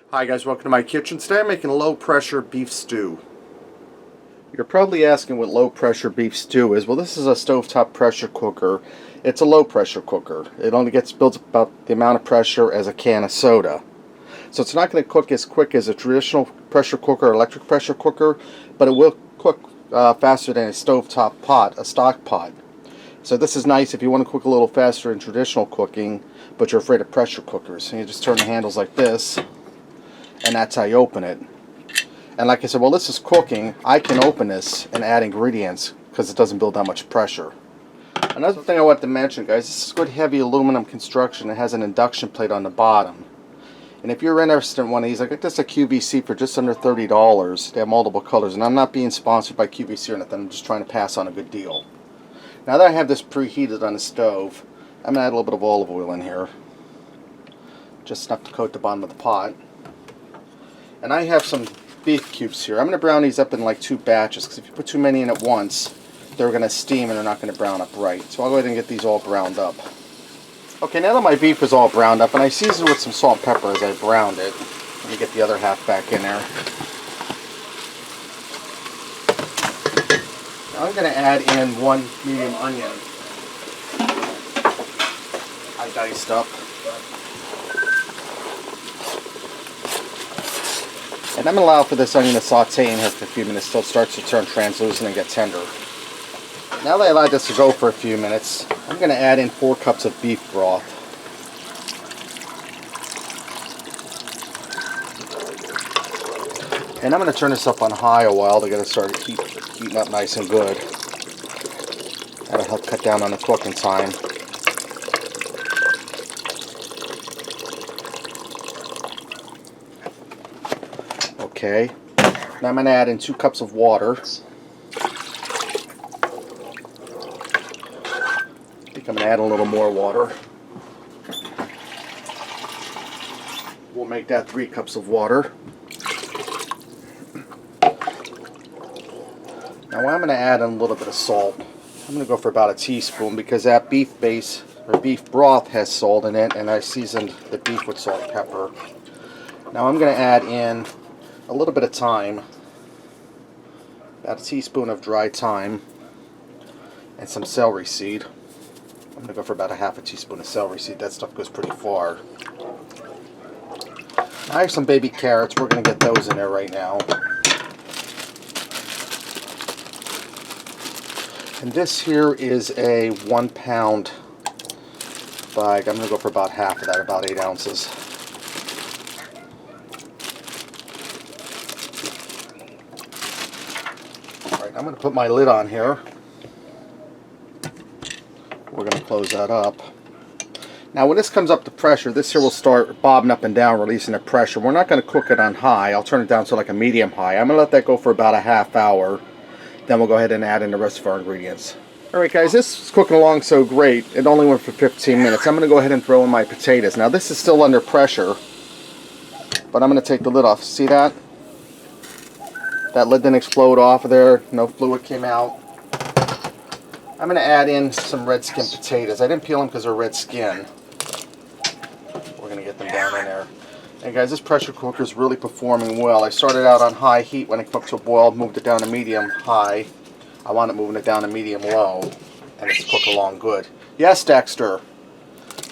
Hi guys, welcome to my kitchen. Today I'm making low pressure beef stew. You're probably asking what low pressure beef stew is. Well, this is a stovetop pressure cooker. It's a low pressure cooker. It only builds about the amount of pressure as a can of soda. So it's not going to cook as quick as a traditional pressure cooker or electric pressure cooker, but it will cook faster than a stovetop pot, a stock pot. So this is nice if you want to cook a little faster in traditional cooking, but you're afraid of pressure cookers. So you just turn the handles like this, and that's how you open it. And like I said, while this is cooking, I can open this and add ingredients because it doesn't build that much pressure. Another thing I want to mention, guys, this is good heavy aluminum construction. It has an induction plate on the bottom. And if you're interested in one of these, I got this at QVC for just under $30. They have multiple colors, and I'm not being sponsored by QVC or anything. I'm just trying to pass on a good deal. Now that I have this preheated on the stove, I'm going to add a little bit of olive oil in here. Just enough to coat the bottom of the pot. And I have some beef cubes here. I'm going to brown these up in like 2 batches, because if you put too many in at once, they're going to steam and they're not going to brown up right. So I'll go ahead and get these all browned up. Okay, now that my beef is all browned up, and I seasoned with some salt and pepper as I browned it. Let me get the other half back in there. Now I'm going to add in 1 medium onion. I diced up. And I'm going to allow for this onion to saute in here for a few minutes till it starts to turn translucent and get tender. Now that I allowed this to go for a few minutes, I'm going to add in 4 cups of beef broth. And I'm going to turn this up on high a while to get it started heating up nice and good. That'll help cut down on the cooking time. Okay, now I'm going to add in 2 cups of water. I think I'm going to add a little more water. We'll make that 3 cups of water. Now I'm going to add in a little bit of salt. I'm going to go for about 1 teaspoon because that beef base or beef broth has salt in it, and I seasoned the beef with salt and pepper. Now I'm going to add in a little bit of thyme, about 1 teaspoon of dry thyme, and some celery seed. I'm going to go for about 1/2 teaspoon of celery seed. That stuff goes pretty far. I have some baby carrots. We're going to get those in there right now. And this here is a 1 pound bag. I'm going to go for about half of that, about 8 ounces. I'm going to put my lid on here. We're going to close that up. Now when this comes up to pressure, this here will start bobbing up and down, releasing the pressure. We're not going to cook it on high. I'll turn it down to like a medium high. I'm going to let that go for about 1/2 hour. Then we'll go ahead and add in the rest of our ingredients. Alright guys, this is cooking along so great. It only went for 15 minutes. I'm going to go ahead and throw in my potatoes. Now this is still under pressure, but I'm going to take the lid off. See that? That lid didn't explode off of there. No fluid came out. I'm going to add in some red skin potatoes. I didn't peel them because they're red skin. We're going to get them down in there. And guys, this pressure cooker is really performing well. I started out on high heat when it cooked to a boil, moved it down to medium high. I wound up moving it down to medium low, and it's cooked along good. Yes, Dexter.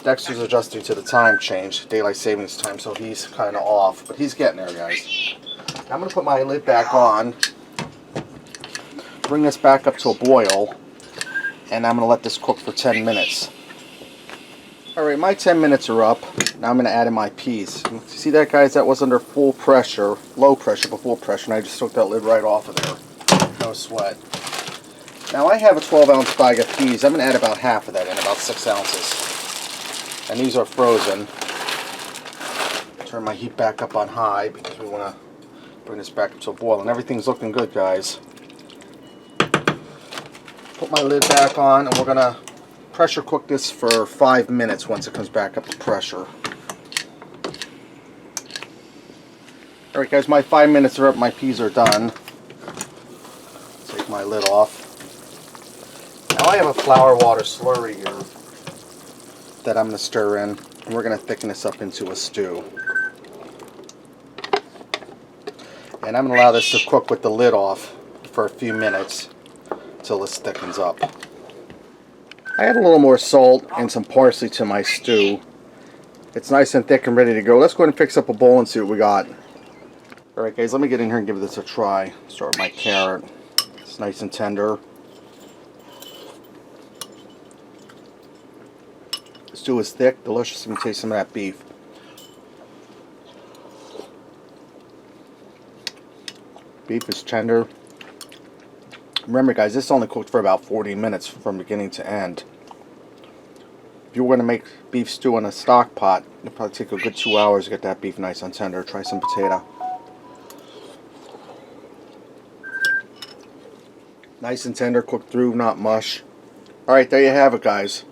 Dexter's adjusting to the time change, daylight savings time, so he's kind of off, but he's getting there, guys. I'm going to put my lid back on, bring this back up to a boil, and I'm going to let this cook for 10 minutes. Alright, my 10 minutes are up. Now I'm going to add in my peas. See that, guys? That was under full pressure, low pressure, but full pressure, and I just took that lid right off of there. No sweat. Now I have a 12-ounce bag of peas. I'm going to add about half of that in, about 6 ounces. And these are frozen. Turn my heat back up on high because we want to bring this back up to a boil, and everything's looking good, guys. Put my lid back on, and we're going to pressure cook this for 5 minutes once it comes back up to pressure. Alright guys, my 5 minutes are up, my peas are done. Take my lid off. Now I have a flour water slurry here that I'm going to stir in, and we're going to thicken this up into a stew. And I'm going to allow this to cook with the lid off for a few minutes until this thickens up. I add a little more salt and some parsley to my stew. It's nice and thick and ready to go. Let's go ahead and fix up a bowl and see what we got. Alright guys, let me get in here and give this a try. Start with my carrot. It's nice and tender. The stew is thick, delicious. Let me taste some of that beef. Beef is tender. Remember guys, this only cooked for about 40 minutes from beginning to end. If you were going to make beef stew in a stock pot, it'll probably take a good 2 hours to get that beef nice and tender. Try some potato. Nice and tender, cooked through, not mush. Alright, there you have it guys.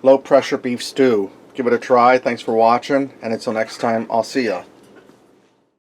Low pressure beef stew. Give it a try. Thanks for watching, and until next time, I'll see ya.